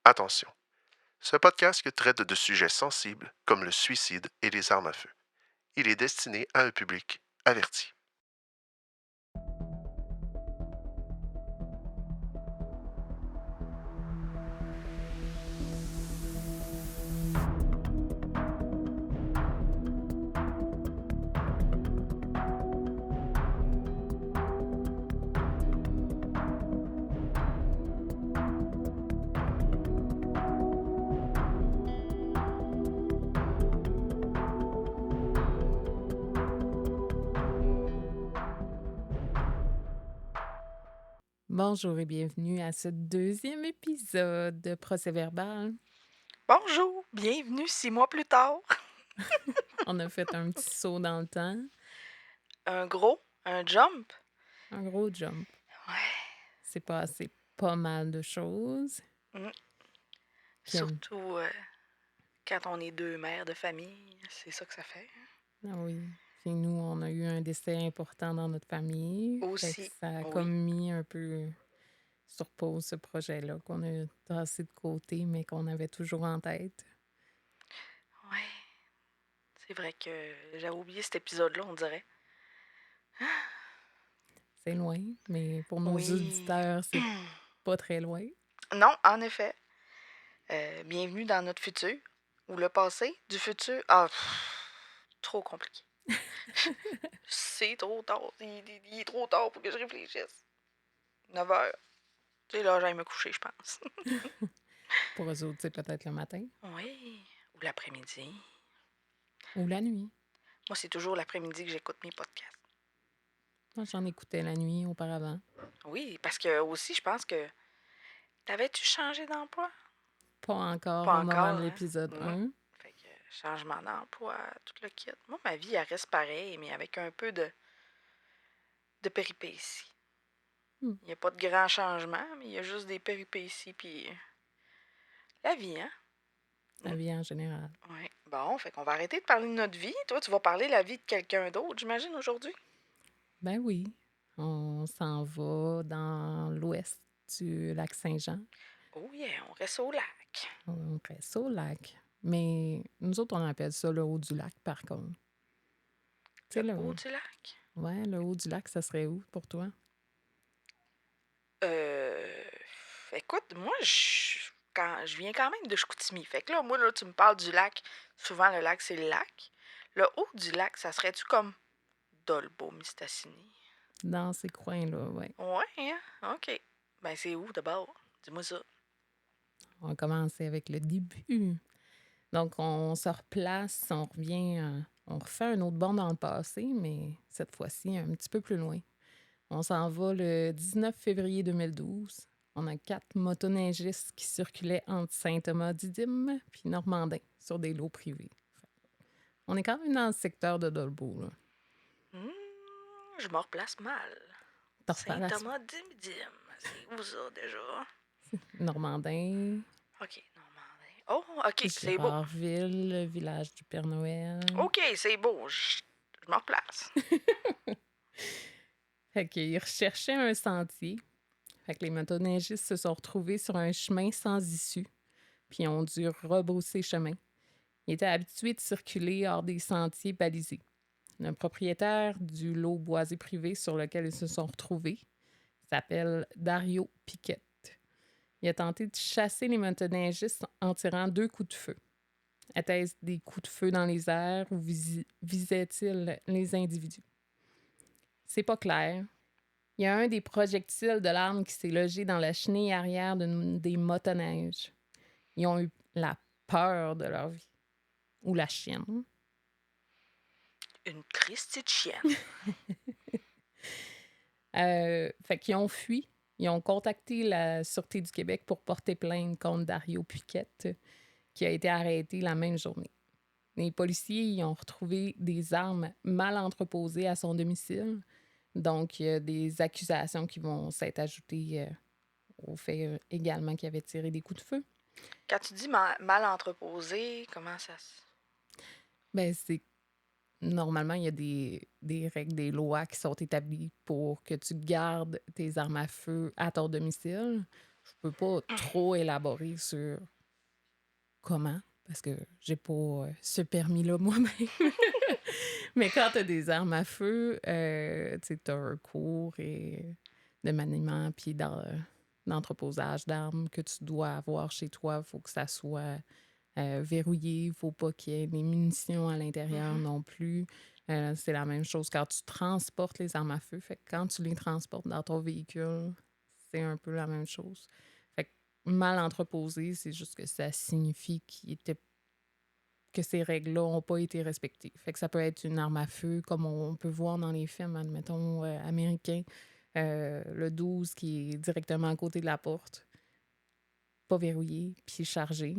Attention, ce podcast traite de sujets sensibles comme le suicide et les armes à feu. Il est destiné à un public averti. Bonjour et bienvenue à ce deuxième épisode de Procès-verbal. Bonjour, bienvenue 6 mois plus tard. On a fait un petit saut dans le temps, Un jump. un gros jump. Ouais. C'est passé pas mal de choses. Mm. Puis, Surtout quand on est deux mères de famille, c'est ça que ça fait. ah oui. Puis nous, on a eu un décès important dans notre famille. Fait que Aussi, ça a oui. comme mis un peu sur pause ce projet-là qu'on a tassé de côté, mais qu'on avait toujours en tête. Ouais. C'est vrai que j'avais oublié cet épisode-là, on dirait. C'est loin, mais pour nos Oui. auditeurs, c'est pas très loin. Non, en effet. Bienvenue dans notre futur. Ou le passé du futur. Trop compliqué. C'est trop tard. Il est trop tard pour que je réfléchisse. 9 heures. Tu sais, là, j'aille me coucher, je pense. Pour eux autres, c'est peut-être le matin Oui. Ou l'après-midi. ou la nuit. Moi, c'est toujours l'après-midi que j'écoute mes podcasts. Moi, j'en écoutais la nuit auparavant. Oui, parce que aussi, je pense que... T'avais-tu changé d'emploi? Pas encore Pas au moment encore, de hein? l'épisode 1. Fait que changement d'emploi, tout le kit. Moi, ma vie, elle reste pareille, mais avec un peu de péripéties. Hmm. Il n'y a pas de grands changements, mais il y a juste des péripéties, puis... La vie, hein? La vie en général. Oui. Bon, fait qu'on va arrêter de parler de notre vie. Toi, tu vas parler de la vie de quelqu'un d'autre, j'imagine, aujourd'hui? Ben oui, on s'en va dans l'ouest du lac Saint-Jean. Oh yeah, on reste au lac. On reste au lac. Mais nous autres, on appelle ça le haut du lac, par contre. Tu sais, Le haut du lac? Ouais, le haut du lac, ça serait où pour toi? Écoute, moi, je viens quand même de Chicoutimi. Fait que là, moi, là, tu me parles du lac. Souvent, le lac, c'est le lac. Le haut du lac, ça serait-tu comme Dolbeau-Mistassini? Dans ces coins-là, oui. Ouais, hein? OK. Ben, c'est où d'abord? Dis-moi ça. On va commencer avec le début. Donc, on se replace, on revient, on refait un autre bond dans le passé, mais cette fois-ci un petit peu plus loin. On s'en va le 19 février 2012. On a 4 motoneigistes qui circulaient entre Saint-Thomas-Didyme puis Normandin sur des lots privés. On est quand même dans le secteur de Dolbeau, là. Je me replace mal. T'en replaces Saint-Thomas-Dim-Dim. C'est où ça, déjà? Normandin, OK, Normandin. Oh, OK, c'est beau. Girardville, le village du Père Noël. OK, c'est beau. Je me replace. Fait qu'ils recherchaient un sentier. Fait que les motoneigistes se sont retrouvés sur un chemin sans issue, puis ont dû rebrousser chemin. Ils étaient habitués de circuler hors des sentiers balisés. Le propriétaire du lot boisé privé sur lequel ils se sont retrouvés s'appelle Dario Piquette. Il a tenté de chasser les motoneigistes en tirant 2 coups de feu. Étaient-ce des coups de feu dans les airs ou visait-il les individus? C'est pas clair. Il y a un des projectiles de l'arme qui s'est logé dans la chenille arrière des motoneiges. Ils ont eu la peur de leur vie. Ou la chienne. Une Christie de chienne. Fait qu'ils ont fui. Ils ont contacté la Sûreté du Québec pour porter plainte contre Dario Piquette, qui a été arrêté la même journée. Les policiers y ont retrouvé des armes mal entreposées à son domicile. Donc, il y a des accusations qui vont s'être ajoutées au fait également qu'il avait tiré des coups de feu. Quand tu dis mal entreposé, comment ça se... Ben, c'est normalement, il y a des règles, des lois qui sont établies pour que tu gardes tes armes à feu à ton domicile. Je peux pas trop élaborer sur comment, parce que j'ai pas ce permis-là moi-même. Mais quand tu as des armes à feu, tu as un cours de maniement puis d'entreposage d'armes que tu dois avoir chez toi. Il faut que ça soit verrouillé. Il ne faut pas qu'il y ait des munitions à l'intérieur Mhm. non plus. C'est la même chose quand tu transportes les armes à feu. Fait que quand tu les transportes dans ton véhicule, c'est un peu la même chose. Fait que mal entreposé, c'est juste que ça signifie que ces règles-là n'ont pas été respectées. Fait que ça peut être une arme à feu, comme on peut voir dans les films, admettons, américains. Le 12 qui est directement à côté de la porte, pas verrouillé, puis chargé.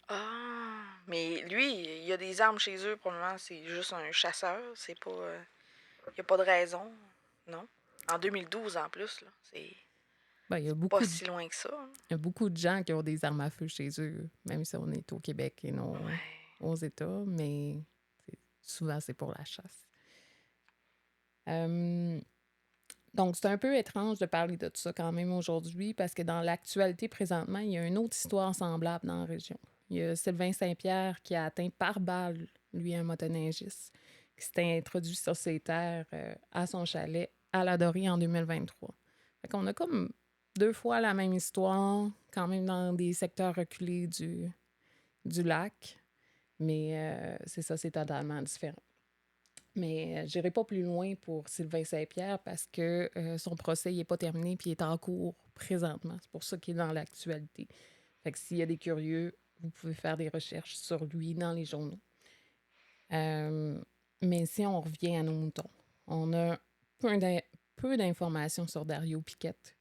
Ah, mais lui, il y a des armes chez eux, probablement, c'est juste un chasseur. C'est pas. Il n'y a pas de raison, non? En 2012, en plus, là. C'est Ben, pas si loin que ça, hein. il y a beaucoup de gens qui ont des armes à feu chez eux, même si on est au Québec et non Ouais. aux États, mais souvent c'est pour la chasse. Euh, Donc, c'est un peu étrange de parler de ça quand même aujourd'hui parce que dans l'actualité présentement, il y a une autre histoire semblable dans la région. Il y a Sylvain Saint-Pierre qui a atteint par balle, lui, un motoneigiste, qui s'était introduit sur ses terres à son chalet à la Dorée en 2023. Fait qu'on a comme 2 fois la même histoire, quand même dans des secteurs reculés du lac, mais c'est ça, c'est totalement différent. Mais j'irai pas plus loin pour Sylvain Saint-Pierre parce que son procès n'est pas terminé puis il est en cours présentement. C'est pour ça qu'il est dans l'actualité. Fait que s'il y a des curieux, vous pouvez faire des recherches sur lui dans les journaux. Mais si on revient à nos moutons, on a peu d'informations sur Dario Piquette.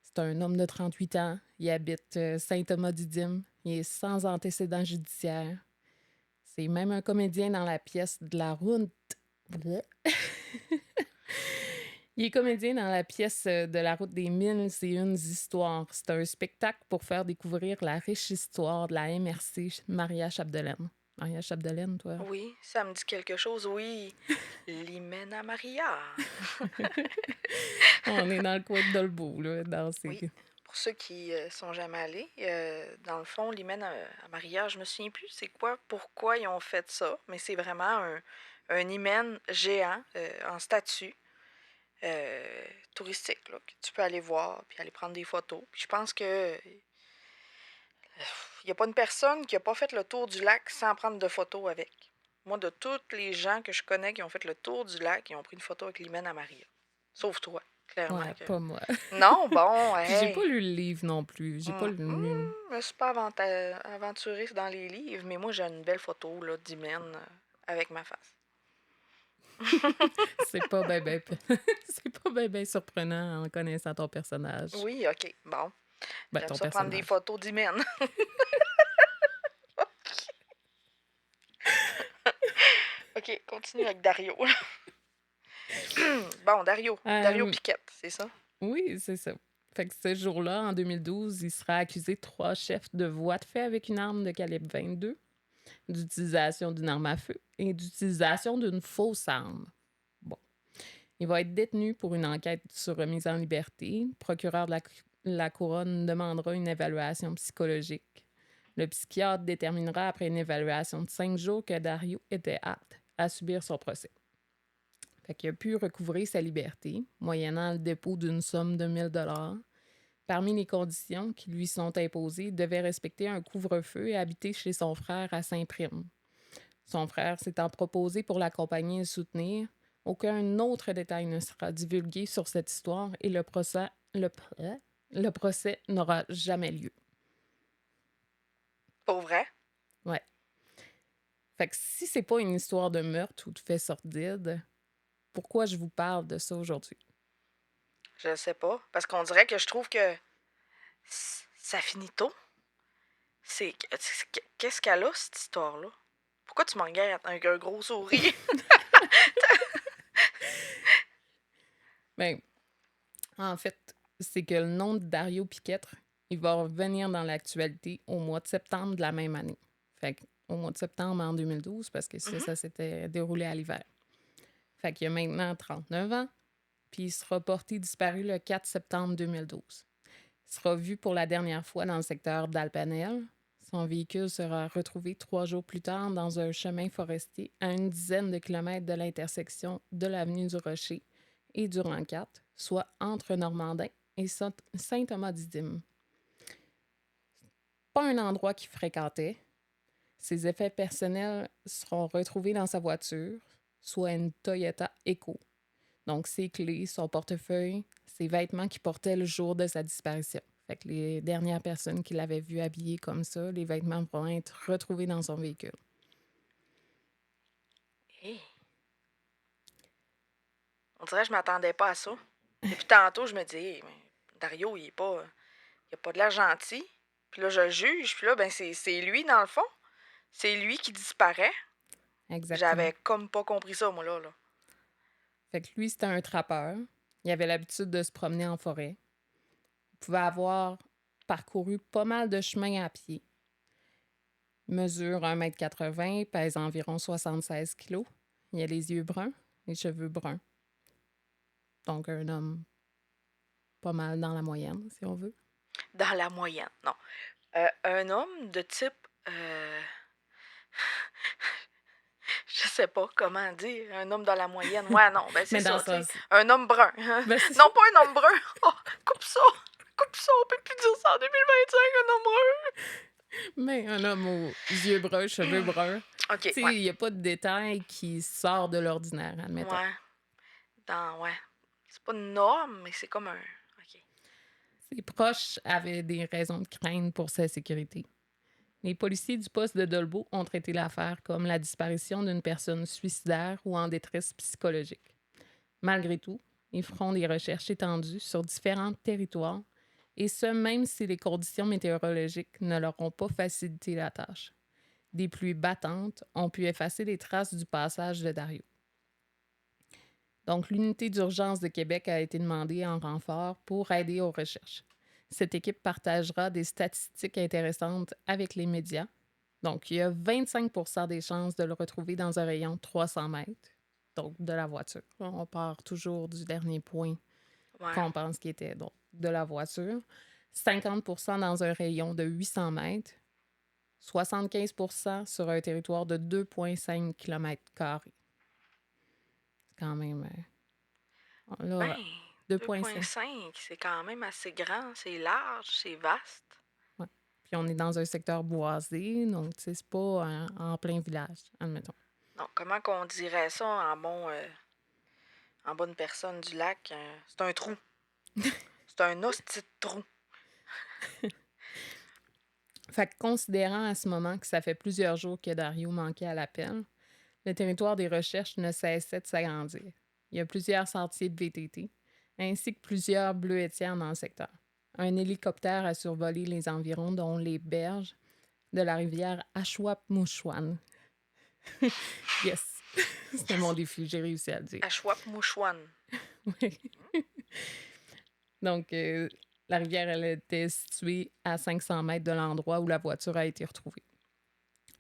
C'est un homme de 38 ans. Il habite Saint-Thomas-Didyme. Il est sans antécédent judiciaire. C'est même un comédien dans la pièce de la route. Il est comédien dans la pièce de la route des 1001 histoires. C'est un spectacle pour faire découvrir la riche histoire de la MRC Maria Chapdelaine. Maria Chapdelaine, toi? Oui, ça me dit quelque chose, oui. L'Imena Maria. On est dans le coin de Dolbeau, là, dans ces... Oui. Pour ceux qui sont jamais allés, dans le fond, l'Hymen à Maria, je me souviens plus c'est quoi, pourquoi ils ont fait ça, mais c'est vraiment un hymen géant en statue touristique là, que tu peux aller voir puis aller prendre des photos. Puis je pense que il n'y a pas une personne qui n'a pas fait le tour du lac sans prendre de photos avec. Moi, de tous les gens que je connais qui ont fait le tour du lac, ils ont pris une photo avec l'hymen à Maria. Sauf toi, clairement. Ouais, Que... pas moi. Non, bon, Puis j'ai hey. pas lu le livre non plus. J'ai pas lu... Je me suis pas aventurée dans les livres, mais moi, j'ai une belle photo là, d'hymen avec ma face. C'est pas ben c'est pas ben surprenant en connaissant ton personnage. Oui, OK, bon. Ben, J'aime ton ça prendre des personnage. photos d'hymen. OK, continue avec Dario. Bon, Dario Piquette, c'est ça? Oui, c'est ça. Fait que ce jour-là, en 2012, il sera accusé de 3 chefs de voies de fait avec une arme de calibre 22, d'utilisation d'une arme à feu et d'utilisation d'une fausse arme. Bon. Il va être détenu pour une enquête sur remise en liberté. Le procureur de la Couronne demandera une évaluation psychologique. Le psychiatre déterminera après une évaluation de 5 jours que Dario était apte à subir son procès. Fait qu'il a pu recouvrer sa liberté, moyennant le dépôt d'une somme de 1 000 $. Parmi les conditions qui lui sont imposées, il devait respecter un couvre-feu et habiter chez son frère à Saint-Prime. Son frère s'étant proposé pour l'accompagner et le soutenir. Aucun autre détail ne sera divulgué sur cette histoire et le procès n'aura jamais lieu. Pour vrai? Ouais. Fait que si c'est pas une histoire de meurtre ou de fait sordide, pourquoi je vous parle de ça aujourd'hui? Je sais pas. Parce qu'on dirait que je trouve que ça finit tôt. Qu'est-ce qu'elle a, cette histoire-là? Pourquoi tu me regardes avec un gros sourire? Ben, en fait, c'est que le nom de Dario Piquette, il va revenir dans l'actualité au mois de septembre de la même année. Fait qu'au mois de septembre en 2012, parce que ça s'était déroulé à l'hiver. Fait qu'il a maintenant 39 ans, puis il sera porté disparu le 4 septembre 2012. sera vu pour la dernière fois dans le secteur d'Alpanel. Son véhicule sera retrouvé 3 jours plus tard dans un chemin forestier à une dizaine de kilomètres de l'intersection de l'avenue du Rocher et du Rang 4, soit entre Normandin et Saint-Thomas-Didyme. Pas un endroit qu'il fréquentait. Ses effets personnels seront retrouvés dans sa voiture, soit une Toyota Echo. Donc, ses clés, son portefeuille, ses vêtements qu'il portait le jour de sa disparition. Fait que les dernières personnes qui l'avaient vu habillé comme ça, les vêtements vont être retrouvés dans son véhicule. Hey. On dirait que je m'attendais pas à ça. Depuis tantôt, je me dis, hey, mais Dario, il a pas de l'air gentil. Puis là, je le juge. Puis là, ben c'est lui, dans le fond. C'est lui qui disparaît. Exactement. J'avais comme pas compris ça, moi, là. Fait que lui, c'était un trappeur. Il avait l'habitude de se promener en forêt. Il pouvait avoir parcouru pas mal de chemins à pied. Il mesure 1,80 m, pèse environ 76 kg. Il a les yeux bruns, les cheveux bruns. Donc, un homme pas mal dans la moyenne, si on veut. Dans la moyenne, non. Un homme de type... je sais pas comment dire. Un homme dans la moyenne. Ouais, non, ben c'est Mais dans ça, tu sais. ce sens- Un homme brun. Ben, c'est- Non, pas un homme brun. Oh, coupe ça. Coupe ça. On peut plus dire ça en 2025, un homme brun. Mais un homme aux yeux bruns, cheveux bruns. OK, Tu sais, ouais. il n'y a pas de détail qui sort de l'ordinaire, admettons. Ouais. Ouais. C'est pas une norme, mais c'est comme un... OK. Ses proches avaient des raisons de craindre pour sa sécurité. Les policiers du poste de Dolbeau ont traité l'affaire comme la disparition d'une personne suicidaire ou en détresse psychologique. Malgré tout, ils feront des recherches étendues sur différents territoires, et ce, même si les conditions météorologiques ne leur ont pas facilité la tâche. Des pluies battantes ont pu effacer les traces du passage de Dario. Donc, l'unité d'urgence de Québec a été demandée en renfort pour aider aux recherches. Cette équipe partagera des statistiques intéressantes avec les médias. Donc, il y a 25 % des chances de le retrouver dans un rayon de 300 mètres, donc de la voiture. On part toujours du dernier point Ouais. qu'on pense qu'il était, donc de la voiture. 50 % dans un rayon de 800 mètres. 75 % sur un territoire de 2,5 km². C'est quand même... là, Ben, 2,5. 2,5, c'est quand même assez grand, c'est large, c'est vaste. Ouais. Puis on est dans un secteur boisé, donc tu sais, c'est pas en plein village, admettons. Donc, comment qu'on dirait ça en bonne personne du lac? C'est un trou. C'est un hostie de trou. Fait que considérant à ce moment que ça fait plusieurs jours que Dario manquait à l'appel, le territoire des recherches ne cessait de s'agrandir. Il y a plusieurs sentiers de VTT, ainsi que plusieurs bleuetières dans le secteur. Un hélicoptère a survolé les environs, dont les berges de la rivière Ashwapmouchouane. Yes! C'était mon défi, j'ai réussi à le dire. Ashwapmouchouane. Oui. Donc, la rivière, elle était située à 500 mètres de l'endroit où la voiture a été retrouvée.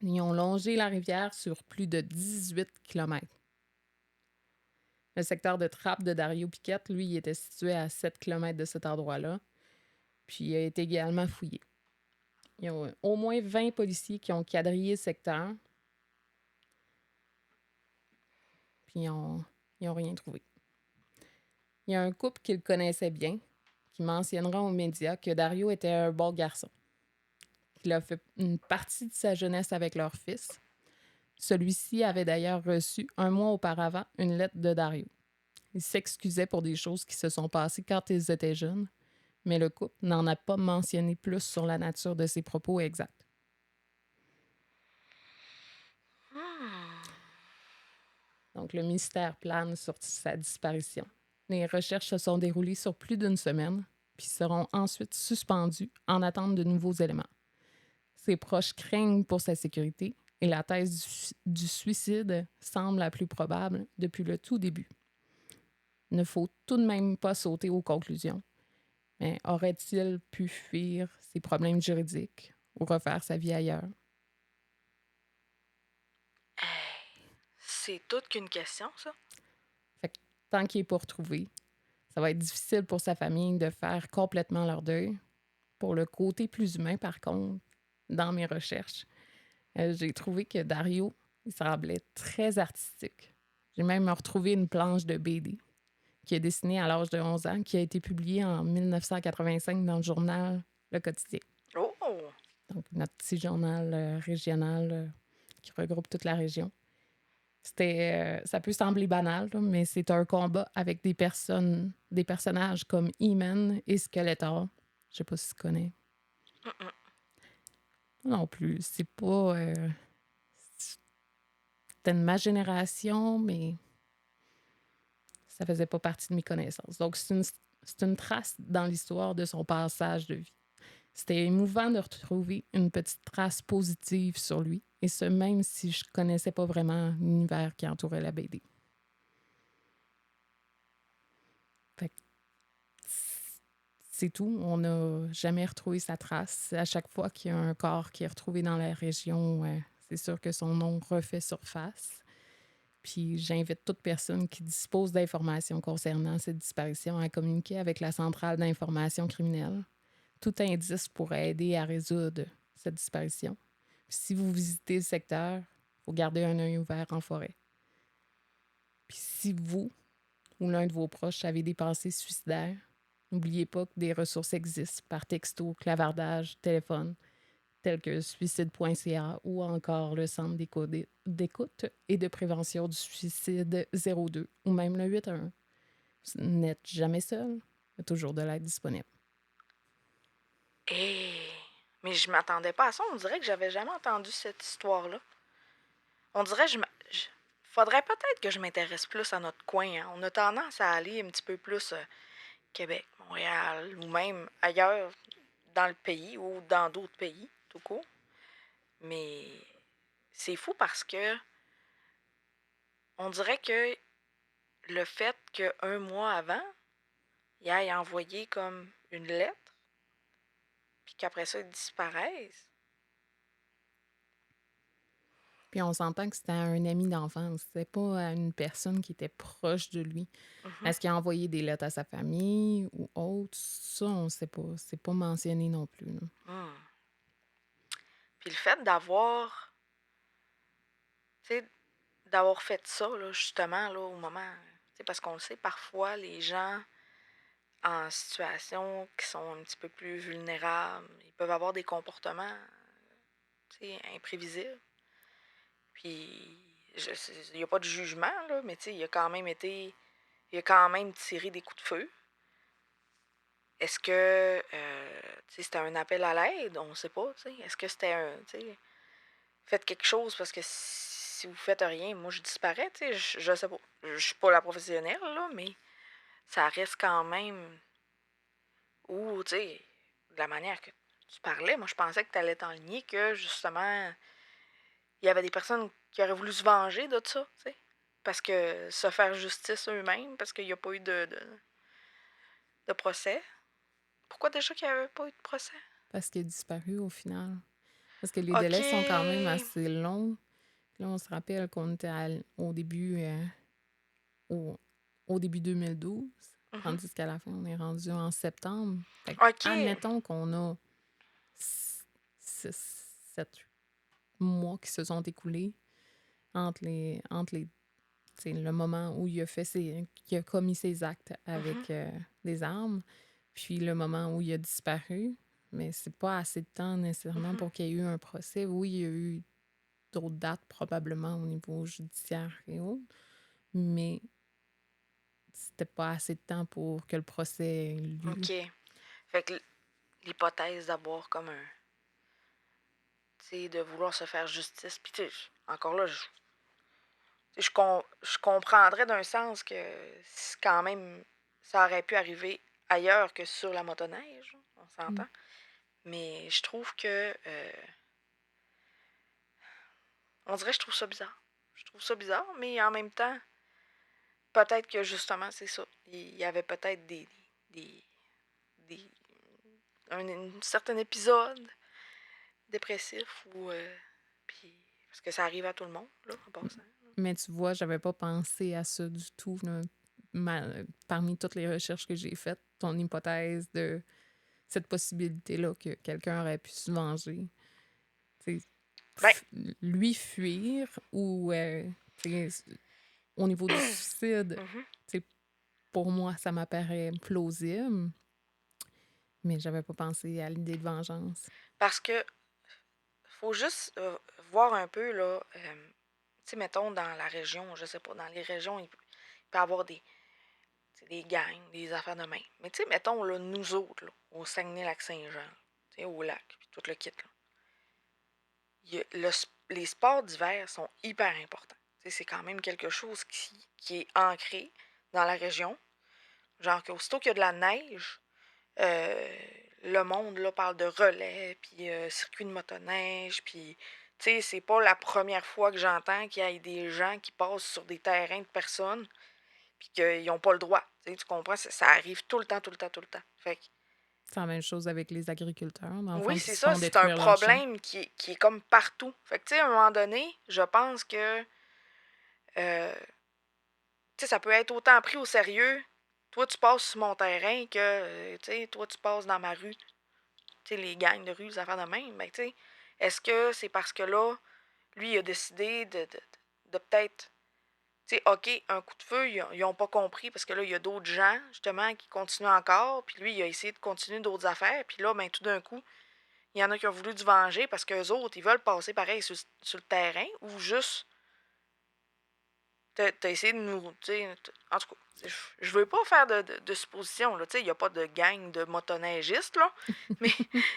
Ils ont longé la rivière sur plus de 18 km. Le secteur de trappe de Dario Piquette, lui, il était situé à 7 km de cet endroit-là, puis il a été également fouillé. Il y a au moins 20 policiers qui ont quadrillé le secteur, puis ils n'ont rien trouvé. Il y a un couple qu'il connaissait bien, qui mentionnera aux médias que Dario était un bon garçon. Il a fait une partie de sa jeunesse avec leur fils. Celui-ci avait d'ailleurs reçu 1 mois auparavant une lettre de Dario. Il s'excusait pour des choses qui se sont passées quand ils étaient jeunes, mais le couple n'en a pas mentionné plus sur la nature de ses propos exacts. Donc, le mystère plane sur sa disparition. Les recherches se sont déroulées sur plus d'1 semaine, puis seront ensuite suspendues en attente de nouveaux éléments. Ses proches craignent pour sa sécurité et la thèse du suicide semble la plus probable depuis le tout début. Il ne faut tout de même pas sauter aux conclusions. Mais aurait-il pu fuir ses problèmes juridiques ou refaire sa vie ailleurs? C'est toute qu'une question, ça. Tant qu'il n'est pas retrouvé, ça va être difficile pour sa famille de faire complètement leur deuil. Pour le côté plus humain, par contre, dans mes recherches, j'ai trouvé que Dario, il semblait très artistique. J'ai même retrouvé une planche de BD qui est dessinée à l'âge de 11 ans, qui a été publiée en 1985 dans le journal Le Quotidien. Oh! Donc, notre petit journal régional qui regroupe toute la région. Ça peut sembler banal, là, mais c'est un combat avec des personnages comme He-Man et Skeletor. Je sais pas si tu connais. Mm-mm. Non plus. C'est pas. C'était de ma génération, mais ça faisait pas partie de mes connaissances. Donc, c'est une trace dans l'histoire de son passage de vie. C'était émouvant de retrouver une petite trace positive sur lui, et ce, même si je connaissais pas vraiment l'univers qui entourait la BD. Fait que c'est tout. On n'a jamais retrouvé sa trace. À chaque fois qu'il y a un corps qui est retrouvé dans la région, c'est sûr que son nom refait surface. Puis j'invite toute personne qui dispose d'informations concernant cette disparition à communiquer avec la centrale d'information criminelle. Tout indice pourrait aider à résoudre cette disparition. Puis si vous visitez le secteur, il faut garder un œil ouvert en forêt. Puis si vous ou l'un de vos proches avez des pensées suicidaires, n'oubliez pas que des ressources existent par texto, clavardage, téléphone, tels que suicide.ca ou encore le Centre d'écoute et de prévention du suicide 02 ou même le 811. Vous n'êtes jamais seul, il y a toujours de l'aide disponible. Mais je m'attendais pas à ça. On dirait que j'avais jamais entendu cette histoire-là. On dirait que faudrait peut-être que je m'intéresse plus à notre coin. Hein. On a tendance à aller un petit peu plus Québec, Montréal ou même ailleurs dans le pays ou dans d'autres pays, tout court. Mais c'est fou parce que on dirait que le fait qu'un mois avant, il aille envoyer comme une lettre, puis qu'après ça, il disparaisse. Puis on s'entend que c'était à un ami d'enfance, c'était pas à une personne qui était proche de lui. Mhm. Est-ce qu'il a envoyé des lettres à sa famille ou autre? Ça, on sait pas. C'est pas mentionné non plus. Là. Hmm. Puis le fait d'avoir, tu sais, d'avoir fait ça, là, justement, là, au moment, tu sais, parce qu'on le sait, parfois, les gens en situation qui sont un petit peu plus vulnérables, ils peuvent avoir des comportements, tu sais, imprévisibles. Puis, il n'y a pas de jugement, là, mais tu sais, il a quand même tiré des coups de feu. Est-ce que, tu sais, c'était un appel à l'aide? On ne sait pas, tu sais. Est-ce que c'était tu sais, faites quelque chose parce que si vous faites rien, moi, je disparais, tu sais, je sais pas. Je suis pas la professionnelle, là, mais ça reste quand même... Ou, tu sais, de la manière que tu parlais, moi, je pensais que tu allais t'enligner que, justement, il y avait des personnes qui auraient voulu se venger de ça, tu sais. Parce que se faire justice eux-mêmes, parce qu'il n'y a pas eu de procès. Pourquoi déjà qu'il n'y avait pas eu de procès? Parce qu'il a disparu au final. Parce que les OK. délais sont quand même assez longs. Là, on se rappelle qu'on était au début au début 2012, Mhm. tandis qu'à la fin, on est rendu en septembre. Fait que, OK. admettons qu'on a 7 mois qui se sont écoulés entre les le moment où il a commis ses actes avec des armes, puis le moment où il a disparu. Mais c'est pas assez de temps nécessairement pour qu'il y ait eu un procès. Oui, il y a eu d'autres dates probablement au niveau judiciaire et autres, mais c'était pas assez de temps pour que le procès ait lieu. OK. Fait que l'hypothèse d'avoir comme un... Tu sais, de vouloir se faire justice. Puis, tu sais, encore là, je comprendrais d'un sens que quand même, ça aurait pu arriver ailleurs que sur la motoneige. On s'entend. Mais je trouve que... on dirait que je trouve ça bizarre. Je trouve ça bizarre, mais en même temps, peut-être que justement, c'est ça. Il y avait peut-être des un certain épisode dépressif ou... puis, parce que ça arrive à tout le monde, là, en passant. Mais tu vois, j'avais pas pensé à ça du tout. Là. Parmi toutes les recherches que j'ai faites, ton hypothèse de cette possibilité-là que quelqu'un aurait pu se venger. Tu sais, Ben, lui fuir ou tu sais, au niveau du suicide, mhm. tu sais, pour moi, ça m'apparaît plausible, mais j'avais pas pensé à l'idée de vengeance. Parce que faut juste voir un peu, là, tu sais, mettons, dans la région, je sais pas, dans les régions, il peut y avoir des gangs, des affaires de même. Mais tu sais, mettons, là, nous autres, là, au Saguenay-Lac-Saint-Jean, tu sais, au lac, puis tout le kit, là, les sports d'hiver sont hyper importants. Tu sais, c'est quand même quelque chose qui est ancré dans la région. Genre qu'aussitôt qu'il y a de la neige, euh, le monde là, parle de relais, puis circuit de motoneige, puis tu sais, c'est pas la première fois que j'entends qu'il y ait des gens qui passent sur des terrains de personnes, puis qu'ils n'ont pas le droit. Tu comprends? Ça arrive tout le temps, tout le temps, tout le temps. Fait que, C'est la même chose avec les agriculteurs, dans le oui, fond, qui c'est se ça, font c'est un détruire leurs champs. problème qui est comme partout. Fait que, tu sais, à un moment donné, je pense que, tu sais, ça peut être autant pris au sérieux. Toi, tu passes sur mon terrain que, tu sais, toi, tu passes dans ma rue. Tu sais, les gangs de rue, les affaires de même. Mais, tu sais, est-ce que c'est parce que là, lui, il a décidé de peut-être, tu sais, OK, un coup de feu, ils ont pas compris parce que là, il y a d'autres gens, justement, qui continuent encore. Puis lui, il a essayé de continuer d'autres affaires. Puis là, ben, tout d'un coup, il y en a qui ont voulu du venger parce qu'eux autres, ils veulent passer pareil sur le terrain ou juste, t'as essayé de nous. En tout cas, je veux pas faire de suppositions, là. Tu sais, il n'y a pas de gang de motoneigistes, là. Mais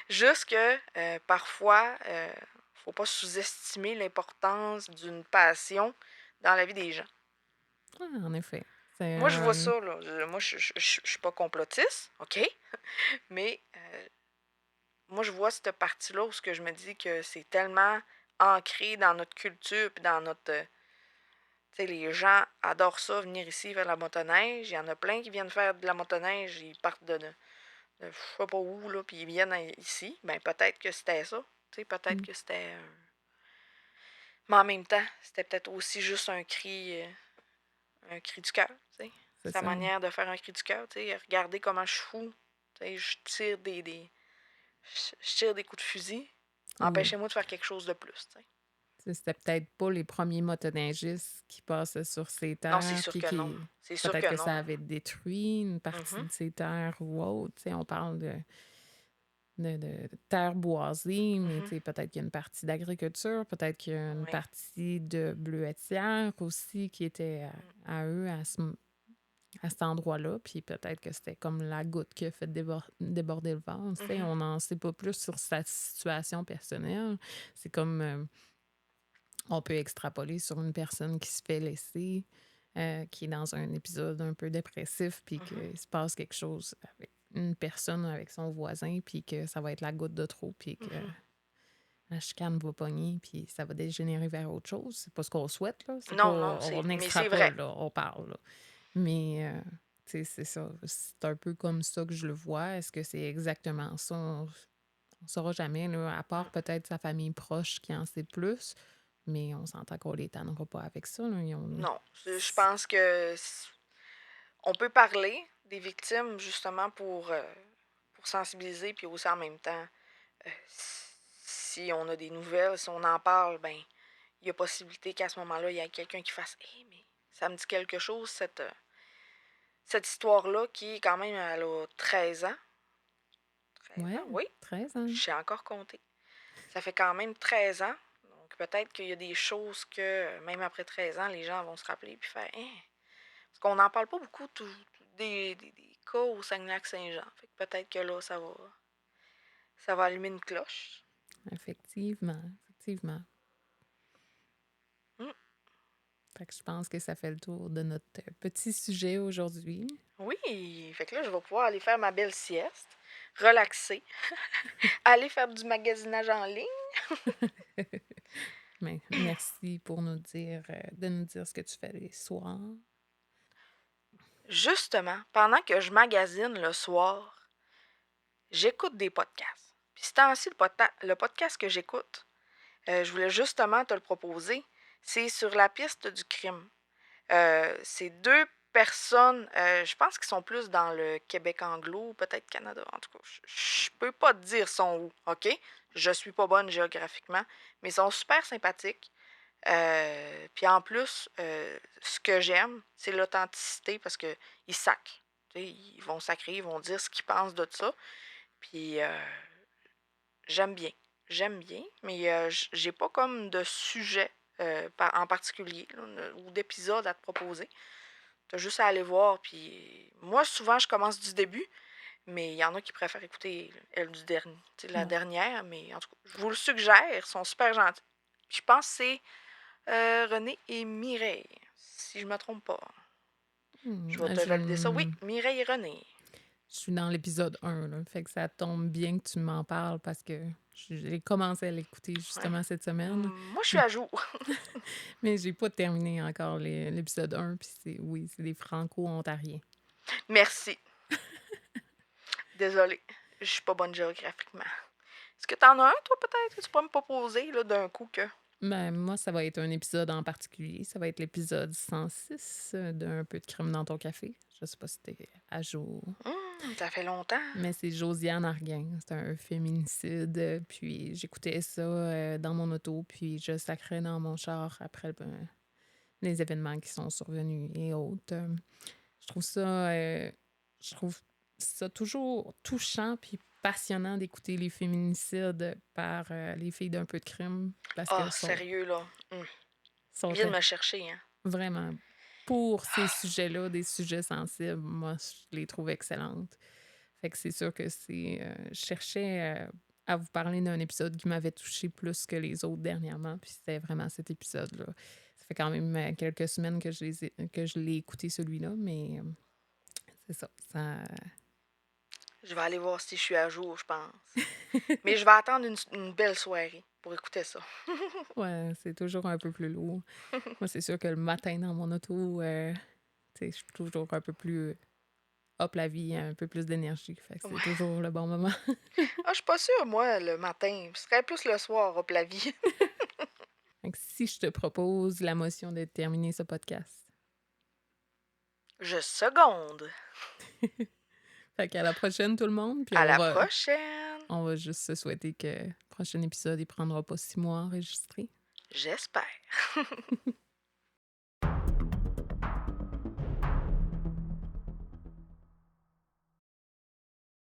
juste que parfois, faut pas sous-estimer l'importance d'une passion dans la vie des gens. Ah, en effet. C'est Moi, je vois ça, là. Moi, je suis pas complotiste, OK? Mais moi, je vois cette partie-là où ce que je me dis que c'est tellement ancré dans notre culture puis dans notre. Tu sais, les gens adorent ça, venir ici faire de la motoneige. Il y en a plein qui viennent faire de la motoneige. Ils partent de je sais pas où, là, puis ils viennent ici. Ben, peut-être que c'était ça. Tu sais, peut-être Mm, que c'était. Mais en même temps, c'était peut-être aussi juste un cri du cœur, tu sais. c'est Sa ça. manière de faire un cri du cœur, tu sais. Regardez comment je suis fou. Tu sais, je tire je tire des coups de fusil. Et Empêchez-moi de faire quelque chose de plus, tu sais. c'était peut-être pas les premiers motoneigistes qui passaient sur ces Non, c'est terres, sûr puis que non. qui C'est sûr peut-être que que ça non. avait détruit une partie Mhm, de ces terres ou autre. Tu sais, on parle de terres boisées, mais tu mhm. sais, peut-être qu'il y a une partie d'agriculture, peut-être qu'il y a une Oui. partie de bleuetière aussi qui était à eux à cet endroit-là, puis peut-être que c'était comme la goutte qui a fait déborder le vase. Tu sais, Mhm, on n'en sait pas plus sur sa situation personnelle. C'est comme on peut extrapoler sur une personne qui se fait laisser, qui est dans un épisode un peu dépressif, puis mhm, qu'il se passe quelque chose avec une personne, avec son voisin, puis que ça va être la goutte de trop, puis que mhm. la chicane va pogner, puis ça va dégénérer vers autre chose. C'est pas ce qu'on souhaite, là. C'est pas... Non, non, On mais c'est vrai. extrapole, là. On parle, là. Mais, tu sais, c'est ça. C'est un peu comme ça que je le vois. Est-ce que c'est exactement ça? On saura jamais, là, à Mm. part peut-être sa famille proche qui en sait plus. Mais on s'entend qu'on les tannera pas avec ça, là. Non, je pense que on peut parler des victimes justement pour sensibiliser, puis aussi en même temps, si on a des nouvelles, si on en parle, ben il y a possibilité qu'à ce moment-là, il y ait quelqu'un qui fasse Hey, mais ça me dit quelque chose, cette histoire-là, qui, quand même, elle a 13 ans. 13 Ouais, ans, oui. 13 ans. J'ai encore compté. Ça fait quand même 13 ans. Donc, peut-être qu'il y a des choses que, même après 13 ans, les gens vont se rappeler puis faire Hein? Parce qu'on n'en parle pas beaucoup des cas au Saguenay-Lac-Saint-Jean. Fait que peut-être que là, ça va allumer une cloche. Effectivement, effectivement. Mm. Fait que je pense que ça fait le tour de notre petit sujet aujourd'hui. Oui, fait que là, je vais pouvoir aller faire ma belle sieste, relaxer, aller faire du magasinage en ligne. Mais merci pour nous dire, de nous dire ce que tu fais les soirs. Justement, pendant que je magasine le soir, j'écoute des podcasts. Puis c'est ainsi le podcast que j'écoute. Je voulais justement te le proposer. C'est sur la piste du crime. C'est deux personne, je pense qu'ils sont plus dans le Québec anglo, peut-être Canada, en tout cas. Je peux pas te dire sont où, OK? Je suis pas bonne géographiquement, mais ils sont super sympathiques. Puis en plus, ce que j'aime, c'est l'authenticité parce que ils sacrent. Tu sais, ils vont sacrer, ils vont dire ce qu'ils pensent de ça. Puis j'aime bien. J'aime bien, mais j'ai pas comme de sujet en particulier là, ou d'épisode à te proposer. T'as juste à aller voir. Puis moi, souvent, je commence du début, mais il y en a qui préfèrent écouter elle du dernier, tu sais, la Ouais. dernière. Mais en tout cas, je vous le suggère, ils sont super gentils. Puis je pense que c'est René et Mireille, si je me trompe pas. Je vais te valider ça. Oui, Mireille et René. Je suis dans l'épisode 1, là. Fait que ça tombe bien que tu m'en parles parce que j'ai commencé à l'écouter justement cette semaine. Moi, je suis à jour. Mais j'ai pas terminé encore l'épisode 1, puis c'est des Franco-Ontariens. Merci. Désolée, je suis pas bonne géographiquement. Est-ce que t'en as un, toi, peut-être, que tu pourrais me proposer, là, d'un coup que... Ben, moi, ça va être un épisode en particulier. Ça va être l'épisode 106 d'Un peu de crime dans ton café. Je sais pas si t'es à jour. Ça fait longtemps. Mais c'est Josiane Arguin. C'est un féminicide. Puis j'écoutais ça dans mon auto, puis je sacrais dans mon char après les événements qui sont survenus et autres. Je trouve ça toujours touchant puis passionnant d'écouter les féminicides par les filles d'un peu de crime parce Ah, qu'elles sérieux, là. sont Ils viennent me chercher, hein. vraiment pour ces sujets-là, des sujets sensibles. Moi, je les trouve excellentes. Fait que c'est sûr que je cherchais à vous parler d'un épisode qui m'avait touché plus que les autres dernièrement, puis c'était vraiment cet épisode-là. Ça fait quand même quelques semaines que je l'ai écouté, celui-là, mais c'est ça. Je vais aller voir si je suis à jour, je pense. Mais je vais attendre une belle soirée pour écouter ça. Ouais, c'est toujours un peu plus lourd. Moi, c'est sûr que le matin dans mon auto, tu sais, je suis toujours un peu plus hop la vie, un peu plus d'énergie. Fait que c'est Ouais. toujours le bon moment. Ah, je suis pas sûre, moi, le matin. Ce serait plus le soir, hop la vie. Fait que si je te propose la motion de terminer ce podcast. Je seconde. Fait qu'à la prochaine, tout le monde. Puis À la prochaine. on va juste se souhaiter que le prochain épisode, il prendra pas 6 mois à enregistrer. J'espère.